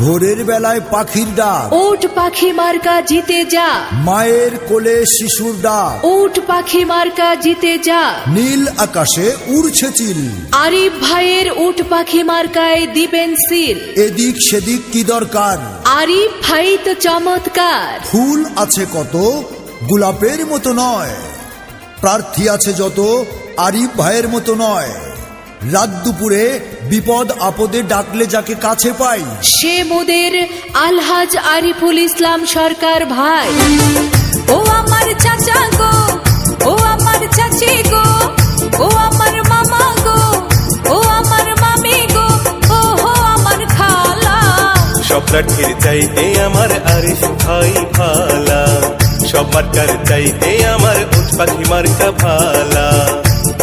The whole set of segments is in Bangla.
ভোরের বেলায় পাখির ডাক, উট পাখি মার্কা জিতে যা। মায়ের কোলে শিশুর ডাক, উট পাখি মার্কা জিতে যা। নীল আকাশে উড়ছে চিল, আরিফ ভাইয়ের উট পাখি মার্কায় দিবেন সিল। এদিক সেদিক কি দরকার, আরিফ ভাই তো চমৎকার। ফুল আছে কত গোলাপের মতো নয়, প্রার্থী আছে যত আরিফ ভাইয়ের মতো নয়। রাত দুপুরে বিপদ আপদে ডাকলে যাকে কাছে পাই, সে মোদের আলহাজ আরিফুল ইসলাম সরকার ভাই। ও আমার চাচা গো, ও আমার চাচি গো, ও আমার মামা গো, ও আমার মামি গো, ও হো আমার খালা। সব প্রার্থীর চাইতে আমার আরিফ ভাই ভালা, সব মার্কার চাইতে আমার উট পাখি মার্কা ভালা।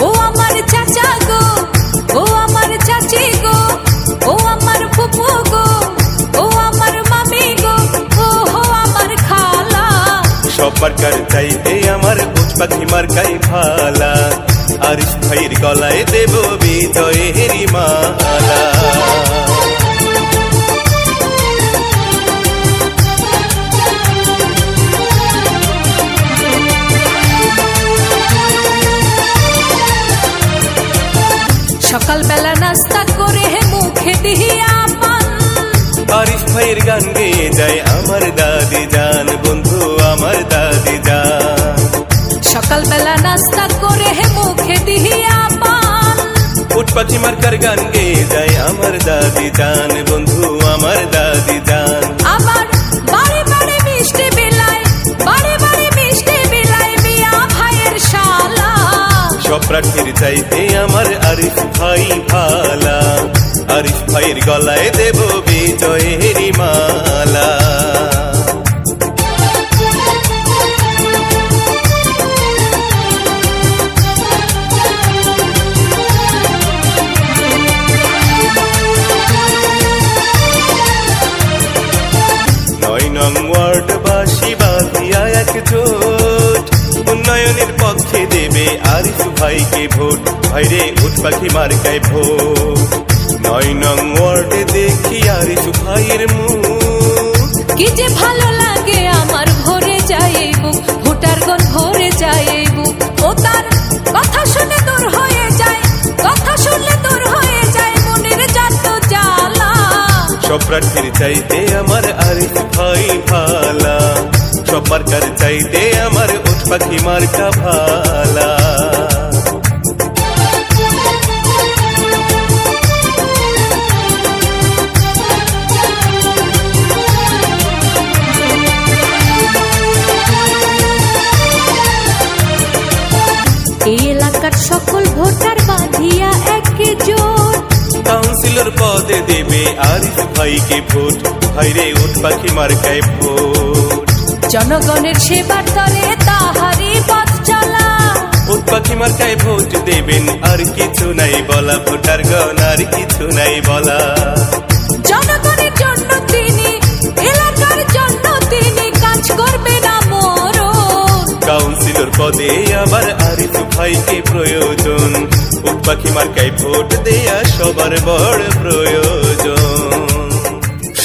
ও আমার চাচা গো, ও আমার চাচি গো, ও আমার ফুপু গো, ও আমার মামি গো, ও হো আমার খালা। সব মার্কার চাইতে আমার উট পাখি মার্কাই ভালা, আরিফ ভাইয়ের গলায় দেব বিজয়ের মালা। সকালবেলা নাস্তা করে মুখে দিয়া পান, আরিফ ভাইয়ের গান গেয়ে যায় আমার দাদি জান, বন্ধু আমার দাদি জান। সকালবেলা নাস্তা করে মুখে দিয়া পান, উট পাখি মার্কার গান গেয়ে যায় আমার দাদি জান, বন্ধু আমার দাদি জান। আবার বাড়ি বাড়ি মিষ্টি বিলাই, বাড়ি বাড়ি মিষ্টি বিলাই মিয়া ভাইয়ের শালা। সব প্রার্থীর চাইতে আমার আরিফ ভাই ভালা, আরিফ ভাইয়ের গলায় দেব বিজয়ের মালা। নয় নং ওয়ার্ডবাসী বাঁধিয়া একজোট, উন্নয়নের পক্ষে দেবে আরিফ ভাইকে ভোট, ভাইরে উট পাখি মার্কায় ভোট। নয় নং ওয়ার্ডে দেখি আরিফ ভাইয়ের মুখ, কি যে ভালো লাগে আমার ভরে যায় এই বুক, ভোটারগণ ভরে যায় এই বুক। ও তার কথা শুনে দূর হয়ে যায়, কথা শুনলে দূর হয়ে যায় মনের যত জ্বালা। সব প্রার্থীর চাইতে আমার আরিফ ভাই ভালা, সব মার্কার চাইতে আমার উট পাখি মার্কা ভালা। এই এলাকার সকল ভোটার বাঁধিয়া একজোট, কাউন্সিলর পদে দেবে আরিফ ভাইকে ভোট, ভাইরে উট পাখি মার্কায় ভোট। জনগণের সেবার তরে তাহারি পথ চলা, উট পাখি মার্কায় ভোট দেবেন আর কিছু নাই বলা, ভোটারগণ আর কিছু নাই বলা। জনগণের জন্য তিনি, এলাকার জন্য তিনি কাজ করবে না মরণ। কাউন্সিলর পদে আবার আরিফ ভাইকে প্রয়োজন, উট পাখি মার্কায় ভোট দেয়া সবার বড় প্রয়োজন।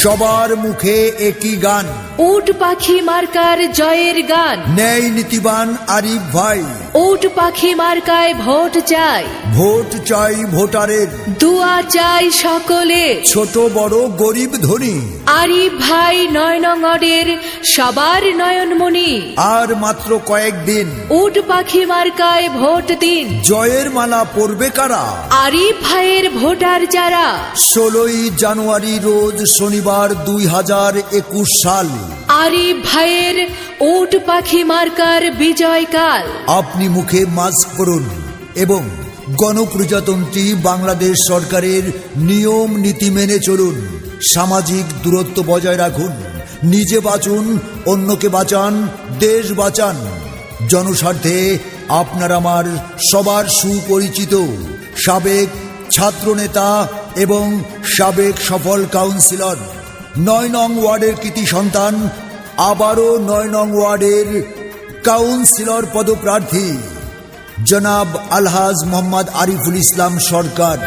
সবার মুখে একই গান, উট পাখি মার্কার জয়ের গান। ন্যায় নীতিবান আরিফ ভাই, উট পাখি মার্কায় ভোট চাই, ভোট চাই ভোটারের, দুয়া চাই সকলে, ছোট বড় গরিব ধনী। আরিফ ভাই ৯ নং ওয়ার্ডের সবার নয়নমণি। আর মাত্র কয়েকদিন, উট পাখি মার্কায় ভোট দিন, জয়ের মালা পরবে কারা, আরিফ ভাইয়ের ভোটার যারা। 16ই জানুয়ারি রোজ শনিবার 2021 সাল, আরিফ ভাইয়ের উট পাখি মার্কার বিজয়কাল। আপনি মুখে মাস্ক পরুন এবং গণপ্রজাতন্ত্রী বাংলাদেশ সরকারের নিয়ম নীতি মেনে চলুন, সামাজিক দূরত্ব বজায় রাখুন, নিজে বাঁচুন, অন্যকে বাঁচান, দেশ বাঁচান। জনস্বার্থে আপনার আমার সবার সুপরিচিত সাবেক ছাত্রনেতা এবং সাবেক সফল কাউন্সিলর, ৯ নং ওয়ার্ডের কৃতি সন্তান, আবারও ৯ নং ওয়ার্ডের কাউন্সিলর পদপ্রার্থী জনাব আলহাজ মোহাম্মদ আরিফুল ইসলাম সরকার।